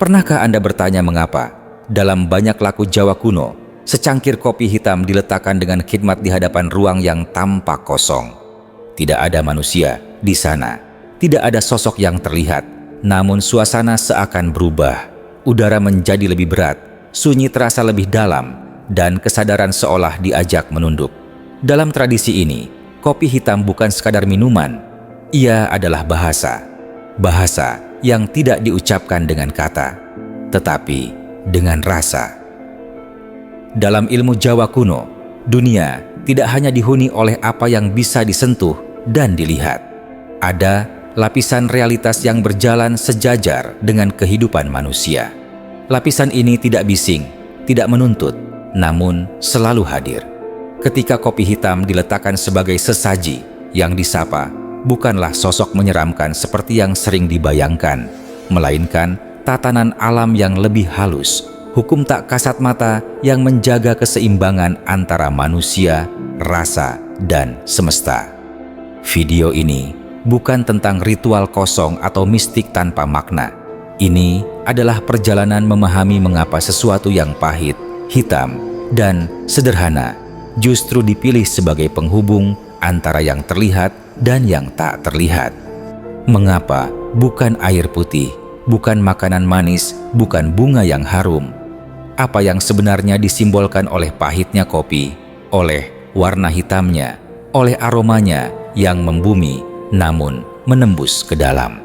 Pernahkah Anda bertanya mengapa dalam banyak laku Jawa kuno, secangkir kopi hitam diletakkan dengan khidmat di hadapan ruang yang tampak kosong? Tidak ada manusia di sana, tidak ada sosok yang terlihat, namun suasana seakan berubah. Udara menjadi lebih berat, sunyi terasa lebih dalam, dan kesadaran seolah diajak menunduk. Dalam tradisi ini, kopi hitam bukan sekadar minuman, ia adalah bahasa. Bahasa yang tidak diucapkan dengan kata, tetapi dengan rasa. Dalam ilmu Jawa kuno, dunia tidak hanya dihuni oleh apa yang bisa disentuh dan dilihat. Ada lapisan realitas yang berjalan sejajar dengan kehidupan manusia. Lapisan ini tidak bising, tidak menuntut, namun selalu hadir. Ketika kopi hitam diletakkan sebagai sesaji yang disapa, bukanlah sosok menyeramkan seperti yang sering dibayangkan, melainkan tatanan alam yang lebih halus, hukum tak kasat mata yang menjaga keseimbangan antara manusia, rasa, dan semesta. Video ini bukan tentang ritual kosong atau mistik tanpa makna. Ini adalah perjalanan memahami mengapa sesuatu yang pahit, hitam, dan sederhana justru dipilih sebagai penghubung antara yang terlihat dan yang tak terlihat. Mengapa bukan air putih, bukan makanan manis, bukan bunga yang harum? Apa yang sebenarnya disimbolkan oleh pahitnya kopi, oleh warna hitamnya, oleh aromanya yang membumi namun menembus ke dalam?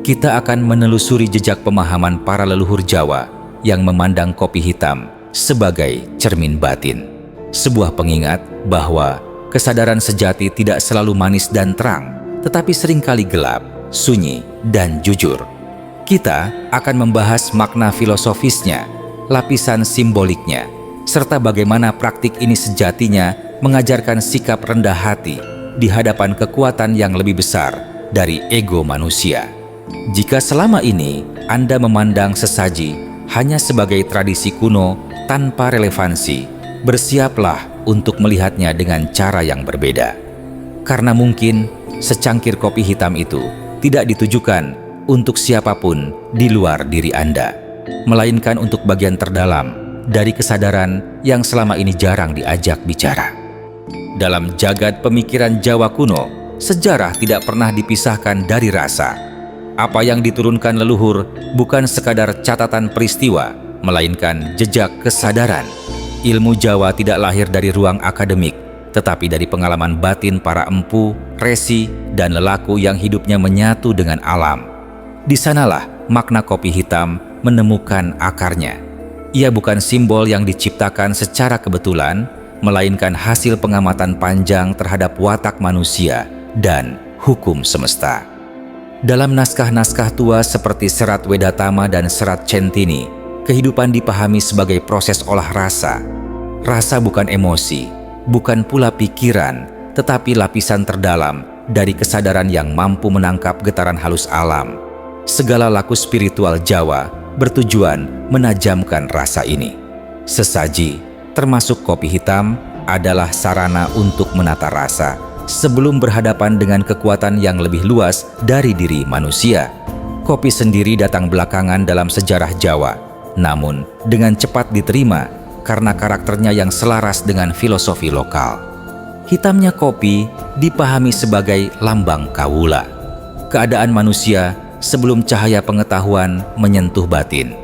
Kita akan menelusuri jejak pemahaman para leluhur Jawa yang memandang kopi hitam sebagai cermin batin. Sebuah pengingat bahwa kesadaran sejati tidak selalu manis dan terang, tetapi seringkali gelap, sunyi, dan jujur. Kita akan membahas makna filosofisnya, lapisan simboliknya, serta bagaimana praktik ini sejatinya mengajarkan sikap rendah hati di hadapan kekuatan yang lebih besar dari ego manusia. Jika selama ini Anda memandang sesaji hanya sebagai tradisi kuno tanpa relevansi, bersiaplah untuk melihatnya dengan cara yang berbeda. Karena mungkin secangkir kopi hitam itu tidak ditujukan untuk siapapun di luar diri Anda, melainkan untuk bagian terdalam dari kesadaran yang selama ini jarang diajak bicara. Dalam jagat pemikiran Jawa kuno, sejarah tidak pernah dipisahkan dari rasa. Apa yang diturunkan leluhur bukan sekadar catatan peristiwa, melainkan jejak kesadaran. Ilmu Jawa tidak lahir dari ruang akademik, tetapi dari pengalaman batin para empu, resi, dan lelaku yang hidupnya menyatu dengan alam. Di sanalah makna kopi hitam menemukan akarnya. Ia bukan simbol yang diciptakan secara kebetulan, melainkan hasil pengamatan panjang terhadap watak manusia dan hukum semesta. Dalam naskah-naskah tua seperti Serat Wedatama dan Serat Centini, kehidupan dipahami sebagai proses olah rasa. Rasa bukan emosi, bukan pula pikiran, tetapi lapisan terdalam dari kesadaran yang mampu menangkap getaran halus alam. Segala laku spiritual Jawa bertujuan menajamkan rasa ini. Sesaji, termasuk kopi hitam, adalah sarana untuk menata rasa sebelum berhadapan dengan kekuatan yang lebih luas dari diri manusia. Kopi sendiri datang belakangan dalam sejarah Jawa, namun dengan cepat diterima karena karakternya yang selaras dengan filosofi lokal. Hitamnya kopi dipahami sebagai lambang kawula, keadaan manusia sebelum cahaya pengetahuan menyentuh batin.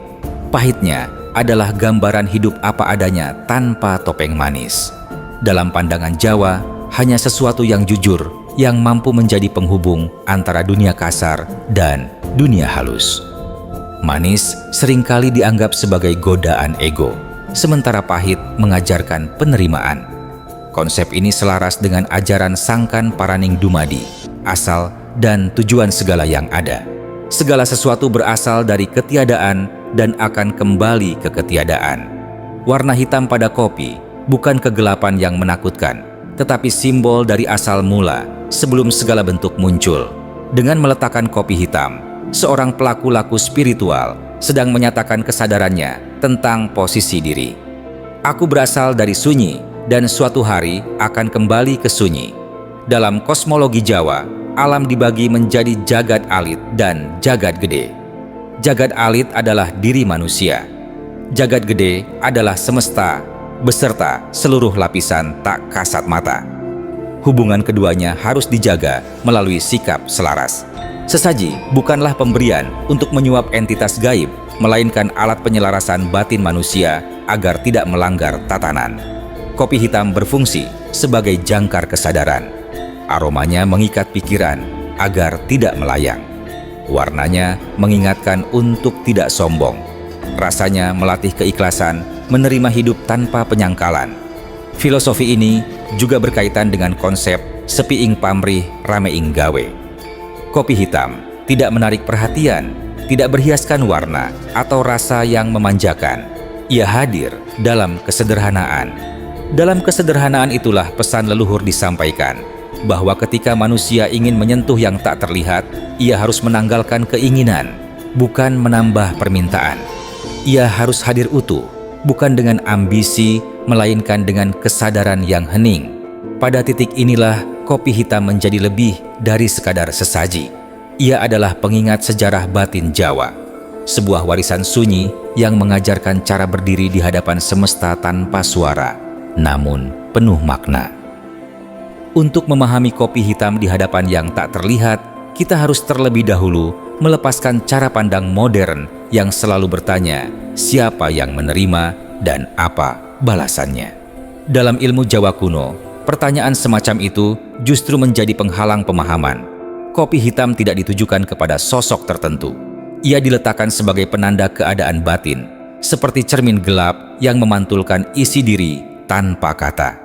Pahitnya adalah gambaran hidup apa adanya tanpa topeng manis. Dalam pandangan Jawa, hanya sesuatu yang jujur yang mampu menjadi penghubung antara dunia kasar dan dunia halus. Manis seringkali dianggap sebagai godaan ego, sementara pahit mengajarkan penerimaan. Konsep ini selaras dengan ajaran Sangkan Paraning Dumadi, asal dan tujuan segala yang ada. Segala sesuatu berasal dari ketiadaan dan akan kembali ke ketiadaan. Warna hitam pada kopi bukan kegelapan yang menakutkan, tetapi simbol dari asal mula sebelum segala bentuk muncul. Dengan meletakkan kopi hitam, seorang pelaku laku spiritual sedang menyatakan kesadarannya tentang posisi diri. Aku berasal dari sunyi dan suatu hari akan kembali ke sunyi. Dalam kosmologi Jawa, alam dibagi menjadi jagat alit dan jagat gede. Jagad alit adalah diri manusia. Jagad gede adalah semesta beserta seluruh lapisan tak kasat mata. Hubungan keduanya harus dijaga melalui sikap selaras. Sesaji bukanlah pemberian untuk menyuap entitas gaib, melainkan alat penyelarasan batin manusia agar tidak melanggar tatanan. Kopi hitam berfungsi sebagai jangkar kesadaran. Aromanya mengikat pikiran agar tidak melayang. Warnanya mengingatkan untuk tidak sombong. Rasanya melatih keikhlasan, menerima hidup tanpa penyangkalan. Filosofi ini juga berkaitan dengan konsep sepi ing pamrih rame ing gawe. Kopi hitam tidak menarik perhatian, tidak berhiaskan warna atau rasa yang memanjakan. Ia hadir dalam kesederhanaan. Dalam kesederhanaan itulah pesan leluhur disampaikan, bahwa ketika manusia ingin menyentuh yang tak terlihat, ia harus menanggalkan keinginan, bukan menambah permintaan. Ia harus hadir utuh, bukan dengan ambisi, melainkan dengan kesadaran yang hening. Pada titik inilah kopi hitam menjadi lebih dari sekadar sesaji. Ia adalah pengingat sejarah batin Jawa, sebuah warisan sunyi yang mengajarkan cara berdiri di hadapan semesta tanpa suara, namun penuh makna. Untuk memahami kopi hitam di hadapan yang tak terlihat, kita harus terlebih dahulu melepaskan cara pandang modern yang selalu bertanya, siapa yang menerima dan apa balasannya. Dalam ilmu Jawa kuno, pertanyaan semacam itu justru menjadi penghalang pemahaman. Kopi hitam tidak ditujukan kepada sosok tertentu. Ia diletakkan sebagai penanda keadaan batin, seperti cermin gelap yang memantulkan isi diri tanpa kata.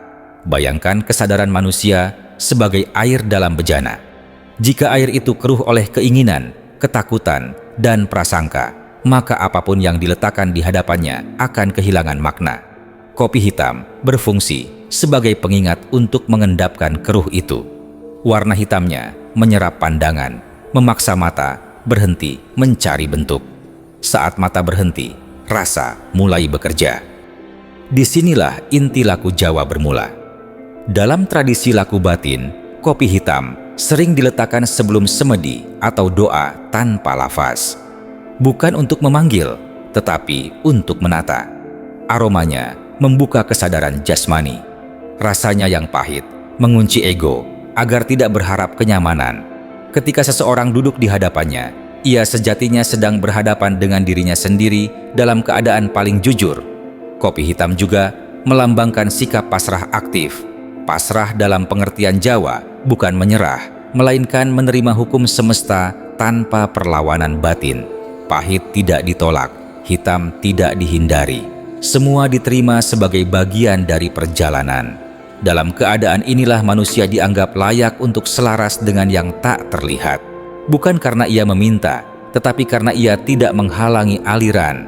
Bayangkan kesadaran manusia sebagai air dalam bejana. Jika air itu keruh oleh keinginan, ketakutan, dan prasangka, maka apapun yang diletakkan di hadapannya akan kehilangan makna. Kopi hitam berfungsi sebagai pengingat untuk mengendapkan keruh itu. Warna hitamnya menyerap pandangan, memaksa mata berhenti mencari bentuk. Saat mata berhenti, rasa mulai bekerja. Disinilah inti laku Jawa bermula. Dalam tradisi laku batin, kopi hitam sering diletakkan sebelum semedi atau doa tanpa lafaz. Bukan untuk memanggil, tetapi untuk menata. Aromanya membuka kesadaran jasmani. Rasanya yang pahit mengunci ego agar tidak berharap kenyamanan. Ketika seseorang duduk di hadapannya, ia sejatinya sedang berhadapan dengan dirinya sendiri dalam keadaan paling jujur. Kopi hitam juga melambangkan sikap pasrah aktif. Pasrah dalam pengertian Jawa bukan menyerah, melainkan menerima hukum semesta tanpa perlawanan batin. Pahit tidak ditolak, hitam tidak dihindari. Semua diterima sebagai bagian dari perjalanan. Dalam keadaan inilah manusia dianggap layak untuk selaras dengan yang tak terlihat. Bukan karena ia meminta, tetapi karena ia tidak menghalangi aliran.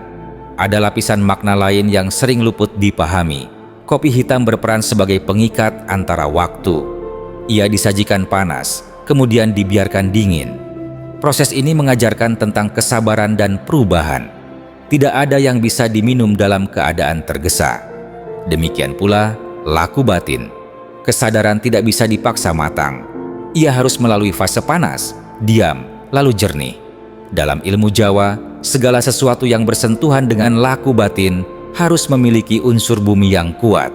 Ada lapisan makna lain yang sering luput dipahami. Kopi hitam berperan sebagai pengikat antara waktu. Ia disajikan panas, kemudian dibiarkan dingin. Proses ini mengajarkan tentang kesabaran dan perubahan. Tidak ada yang bisa diminum dalam keadaan tergesa. Demikian pula laku batin. Kesadaran tidak bisa dipaksa matang. Ia harus melalui fase panas, diam, lalu jernih. Dalam ilmu Jawa, segala sesuatu yang bersentuhan dengan laku batin harus memiliki unsur bumi yang kuat.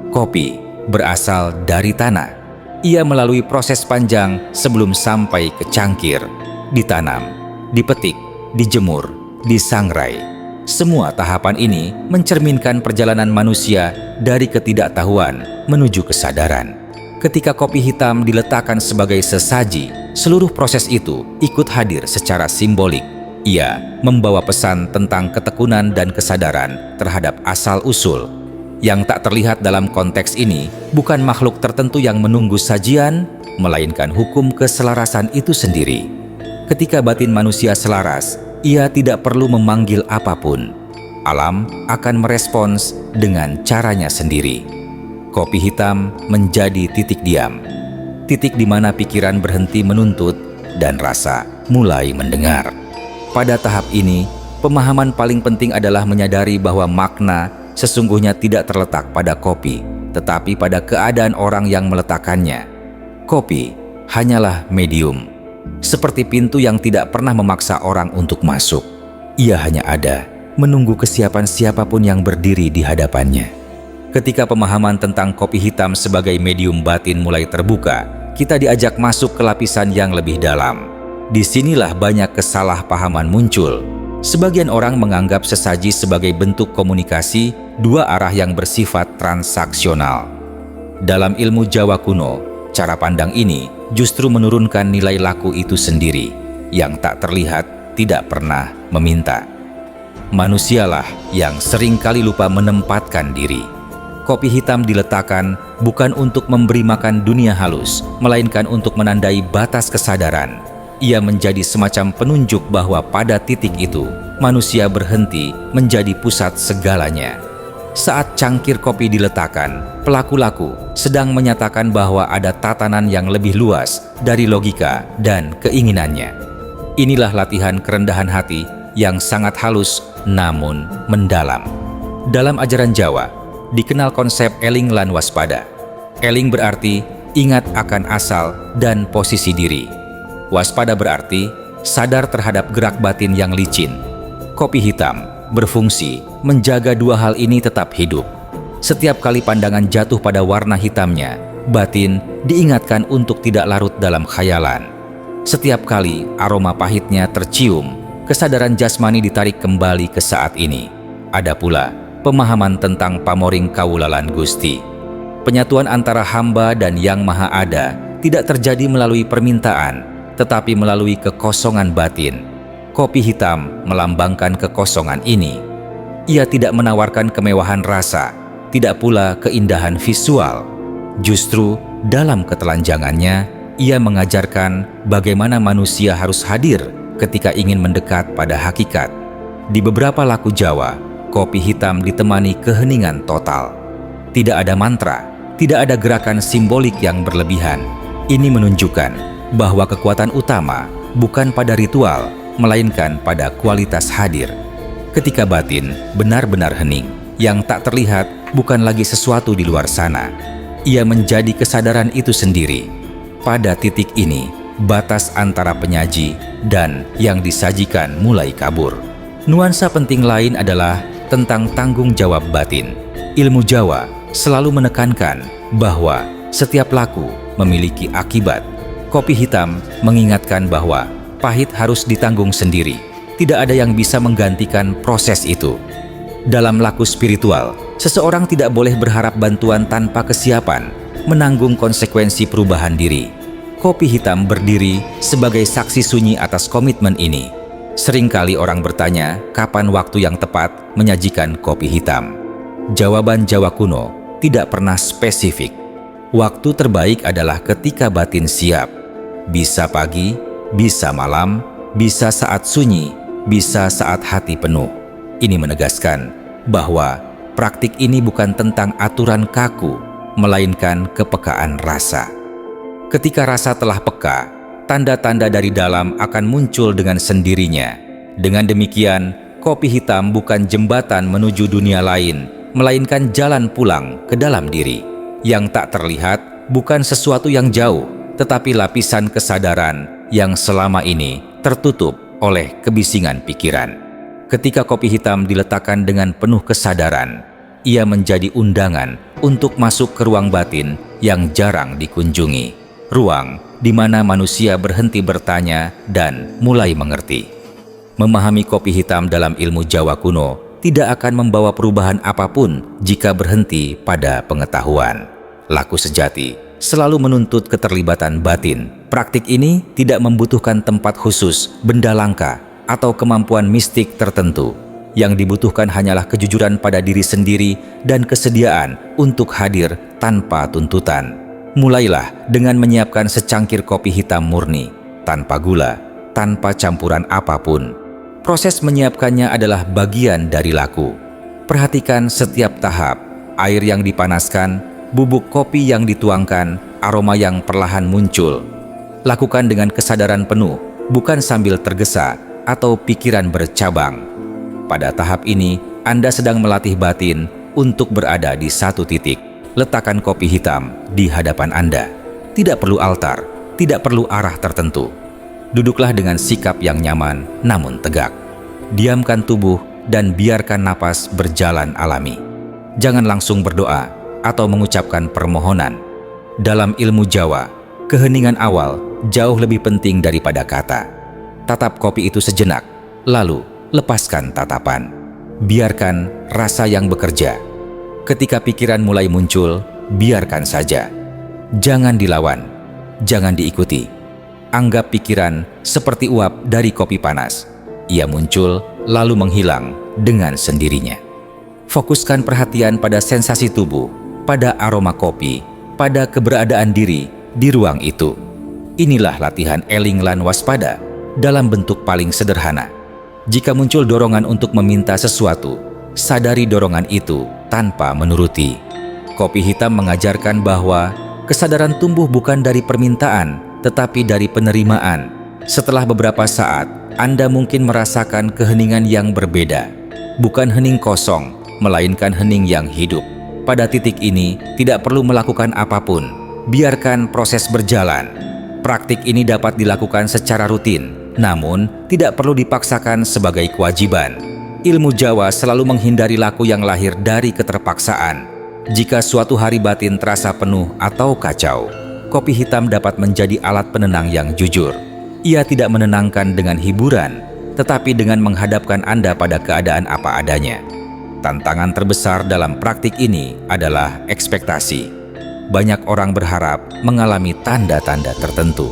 Kopi berasal dari tanah. Ia melalui proses panjang sebelum sampai ke cangkir. Ditanam, dipetik, dijemur, disangrai. Semua tahapan ini mencerminkan perjalanan manusia dari ketidaktahuan menuju kesadaran. Ketika kopi hitam diletakkan sebagai sesaji, seluruh proses itu ikut hadir secara simbolik. Ia membawa pesan tentang ketekunan dan kesadaran terhadap asal-usul. Yang tak terlihat dalam konteks ini bukan makhluk tertentu yang menunggu sajian, melainkan hukum keselarasan itu sendiri. Ketika batin manusia selaras, ia tidak perlu memanggil apapun. Alam akan merespons dengan caranya sendiri. Kopi hitam menjadi titik diam. Titik di mana pikiran berhenti menuntut dan rasa mulai mendengar. Pada tahap ini, pemahaman paling penting adalah menyadari bahwa makna sesungguhnya tidak terletak pada kopi, tetapi pada keadaan orang yang meletakkannya. Kopi hanyalah medium, seperti pintu yang tidak pernah memaksa orang untuk masuk. Ia hanya ada, menunggu kesiapan siapapun yang berdiri di hadapannya. Ketika pemahaman tentang kopi hitam sebagai medium batin mulai terbuka, kita diajak masuk ke lapisan yang lebih dalam. Disinilah banyak kesalahpahaman muncul. Sebagian orang menganggap sesaji sebagai bentuk komunikasi dua arah yang bersifat transaksional. Dalam ilmu Jawa kuno, cara pandang ini justru menurunkan nilai laku itu sendiri, yang tak terlihat, tidak pernah meminta. Manusialah yang seringkali lupa menempatkan diri. Kopi hitam diletakkan bukan untuk memberi makan dunia halus, melainkan untuk menandai batas kesadaran. Ia menjadi semacam penunjuk bahwa pada titik itu, manusia berhenti menjadi pusat segalanya. Saat cangkir kopi diletakkan, pelaku laku sedang menyatakan bahwa ada tatanan yang lebih luas dari logika dan keinginannya. Inilah latihan kerendahan hati yang sangat halus namun mendalam. Dalam ajaran Jawa, dikenal konsep eling lan waspada. Eling berarti ingat akan asal dan posisi diri. Waspada berarti sadar terhadap gerak batin yang licin. Kopi hitam berfungsi menjaga dua hal ini tetap hidup. Setiap kali pandangan jatuh pada warna hitamnya, batin diingatkan untuk tidak larut dalam khayalan. Setiap kali aroma pahitnya tercium, kesadaran jasmani ditarik kembali ke saat ini. Ada pula pemahaman tentang pamoring kawulalan Gusti. Penyatuan antara hamba dan Yang Maha Ada tidak terjadi melalui permintaan, tetapi melalui kekosongan batin. Kopi hitam melambangkan kekosongan ini. Ia tidak menawarkan kemewahan rasa, tidak pula keindahan visual. Justru dalam ketelanjangannya, ia mengajarkan bagaimana manusia harus hadir ketika ingin mendekat pada hakikat. Di beberapa laku Jawa, kopi hitam ditemani keheningan total. Tidak ada mantra, tidak ada gerakan simbolik yang berlebihan. Ini menunjukkan bahwa kekuatan utama bukan pada ritual, melainkan pada kualitas hadir. Ketika batin benar-benar hening, yang tak terlihat bukan lagi sesuatu di luar sana. Ia menjadi kesadaran itu sendiri. Pada titik ini, batas antara penyaji dan yang disajikan mulai kabur. Nuansa penting lain adalah tentang tanggung jawab batin. Ilmu Jawa selalu menekankan bahwa setiap laku memiliki akibat. Kopi hitam mengingatkan bahwa pahit harus ditanggung sendiri. Tidak ada yang bisa menggantikan proses itu. Dalam laku spiritual, seseorang tidak boleh berharap bantuan tanpa kesiapan menanggung konsekuensi perubahan diri. Kopi hitam berdiri sebagai saksi sunyi atas komitmen ini. Seringkali orang bertanya kapan waktu yang tepat menyajikan kopi hitam. Jawaban Jawa kuno tidak pernah spesifik. Waktu terbaik adalah ketika batin siap. Bisa pagi, bisa malam, bisa saat sunyi, bisa saat hati penuh. Ini menegaskan bahwa praktik ini bukan tentang aturan kaku, melainkan kepekaan rasa. Ketika rasa telah peka, tanda-tanda dari dalam akan muncul dengan sendirinya. Dengan demikian, kopi hitam bukan jembatan menuju dunia lain, melainkan jalan pulang ke dalam diri. Yang tak terlihat bukan sesuatu yang jauh, tetapi lapisan kesadaran yang selama ini tertutup oleh kebisingan pikiran. Ketika kopi hitam diletakkan dengan penuh kesadaran, ia menjadi undangan untuk masuk ke ruang batin yang jarang dikunjungi. Ruang di mana manusia berhenti bertanya dan mulai mengerti. Memahami kopi hitam dalam ilmu Jawa kuno tidak akan membawa perubahan apapun jika berhenti pada pengetahuan. Laku sejati selalu menuntut keterlibatan batin. Praktik ini tidak membutuhkan tempat khusus, benda langka, atau kemampuan mistik tertentu. Yang dibutuhkan hanyalah kejujuran pada diri sendiri dan kesediaan untuk hadir tanpa tuntutan. Mulailah dengan menyiapkan secangkir kopi hitam murni, tanpa gula, tanpa campuran apapun. Proses menyiapkannya adalah bagian dari laku. Perhatikan setiap tahap, air yang dipanaskan, bubuk kopi yang dituangkan, aroma yang perlahan muncul. Lakukan dengan kesadaran penuh, bukan sambil tergesa atau pikiran bercabang. Pada tahap ini, Anda sedang melatih batin untuk berada di satu titik. Letakkan kopi hitam di hadapan Anda. Tidak perlu altar, tidak perlu arah tertentu. Duduklah dengan sikap yang nyaman namun tegak. Diamkan tubuh dan biarkan napas berjalan alami. Jangan langsung berdoa atau mengucapkan permohonan. Dalam ilmu Jawa, keheningan awal jauh lebih penting daripada kata. Tatap kopi itu sejenak, lalu lepaskan tatapan. Biarkan rasa yang bekerja. Ketika pikiran mulai muncul, biarkan saja. Jangan dilawan, jangan diikuti. Anggap pikiran seperti uap dari kopi panas. Ia muncul lalu menghilang dengan sendirinya. Fokuskan perhatian pada sensasi tubuh, pada aroma kopi, pada keberadaan diri di ruang itu. Inilah latihan eling lan waspada dalam bentuk paling sederhana. Jika muncul dorongan untuk meminta sesuatu, sadari dorongan itu tanpa menuruti. Kopi hitam mengajarkan bahwa kesadaran tumbuh bukan dari permintaan, tetapi dari penerimaan. Setelah beberapa saat, Anda mungkin merasakan keheningan yang berbeda. Bukan hening kosong, melainkan hening yang hidup. Pada titik ini, tidak perlu melakukan apapun. Biarkan proses berjalan. Praktik ini dapat dilakukan secara rutin, namun tidak perlu dipaksakan sebagai kewajiban. Ilmu Jawa selalu menghindari laku yang lahir dari keterpaksaan. Jika suatu hari batin terasa penuh atau kacau, kopi hitam dapat menjadi alat penenang yang jujur. Ia tidak menenangkan dengan hiburan, tetapi dengan menghadapkan Anda pada keadaan apa adanya. Tantangan terbesar dalam praktik ini adalah ekspektasi. Banyak orang berharap mengalami tanda-tanda tertentu.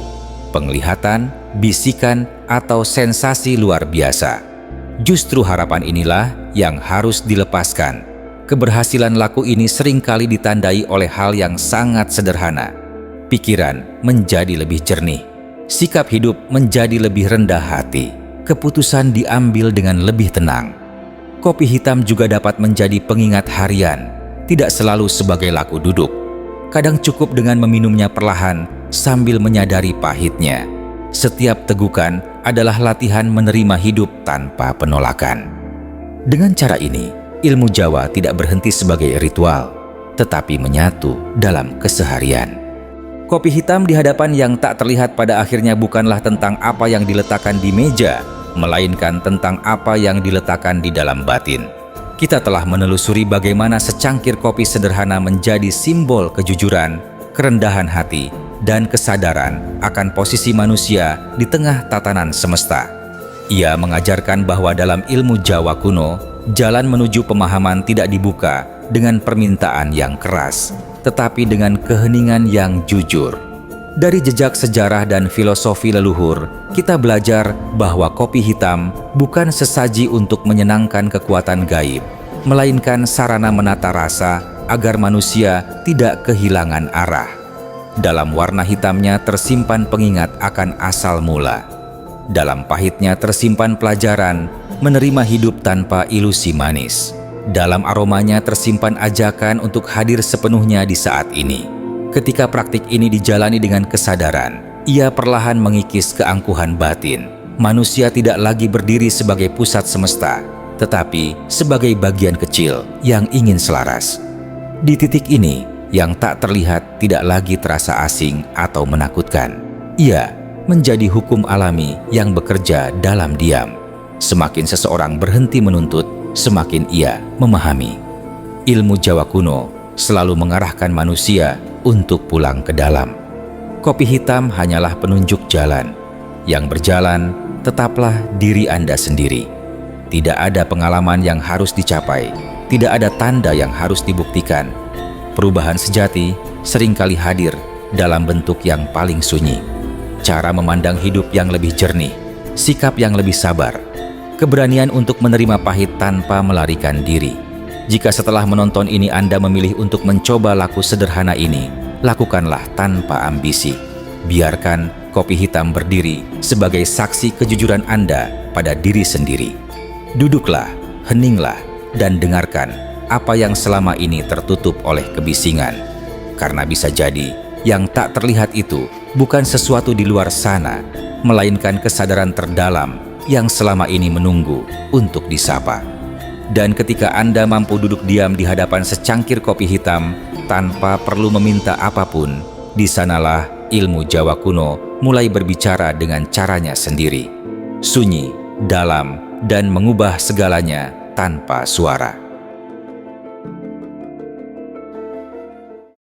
Penglihatan, bisikan, atau sensasi luar biasa. Justru harapan inilah yang harus dilepaskan. Keberhasilan laku ini seringkali ditandai oleh hal yang sangat sederhana. Pikiran menjadi lebih jernih. Sikap hidup menjadi lebih rendah hati. Keputusan diambil dengan lebih tenang. Kopi hitam juga dapat menjadi pengingat harian, tidak selalu sebagai laku duduk. Kadang cukup dengan meminumnya perlahan sambil menyadari pahitnya. Setiap tegukan adalah latihan menerima hidup tanpa penolakan. Dengan cara ini, ilmu Jawa tidak berhenti sebagai ritual, tetapi menyatu dalam keseharian. Kopi hitam di hadapan yang tak terlihat pada akhirnya bukanlah tentang apa yang diletakkan di meja, melainkan tentang apa yang diletakkan di dalam batin. Kita telah menelusuri bagaimana secangkir kopi sederhana menjadi simbol kejujuran, kerendahan hati, dan kesadaran akan posisi manusia di tengah tatanan semesta. Ia mengajarkan bahwa dalam ilmu Jawa kuno, jalan menuju pemahaman tidak dibuka dengan permintaan yang keras, tetapi dengan keheningan yang jujur. Dari jejak sejarah dan filosofi leluhur, kita belajar bahwa kopi hitam bukan sesaji untuk menyenangkan kekuatan gaib, melainkan sarana menata rasa agar manusia tidak kehilangan arah. Dalam warna hitamnya tersimpan pengingat akan asal mula. Dalam pahitnya tersimpan pelajaran menerima hidup tanpa ilusi manis. Dalam aromanya tersimpan ajakan untuk hadir sepenuhnya di saat ini. Ketika praktik ini dijalani dengan kesadaran, ia perlahan mengikis keangkuhan batin. Manusia tidak lagi berdiri sebagai pusat semesta, tetapi sebagai bagian kecil yang ingin selaras. Di titik ini, yang tak terlihat tidak lagi terasa asing atau menakutkan. Ia menjadi hukum alami yang bekerja dalam diam. Semakin seseorang berhenti menuntut, semakin ia memahami. Ilmu Jawa kuno selalu mengarahkan manusia untuk pulang ke dalam. Kopi hitam hanyalah penunjuk jalan. Yang berjalan, tetaplah diri Anda sendiri. Tidak ada pengalaman yang harus dicapai, tidak ada tanda yang harus dibuktikan. Perubahan sejati seringkali hadir dalam bentuk yang paling sunyi. Cara memandang hidup yang lebih jernih, sikap yang lebih sabar, keberanian untuk menerima pahit tanpa melarikan diri. Jika setelah menonton ini Anda memilih untuk mencoba laku sederhana ini, lakukanlah tanpa ambisi. Biarkan kopi hitam berdiri sebagai saksi kejujuran Anda pada diri sendiri. Duduklah, heninglah, dan dengarkan apa yang selama ini tertutup oleh kebisingan. Karena bisa jadi, yang tak terlihat itu bukan sesuatu di luar sana, melainkan kesadaran terdalam yang selama ini menunggu untuk disapa. Dan ketika Anda mampu duduk diam di hadapan secangkir kopi hitam tanpa perlu meminta apapun, di sanalah ilmu Jawa kuno mulai berbicara dengan caranya sendiri. Sunyi, dalam, dan mengubah segalanya tanpa suara.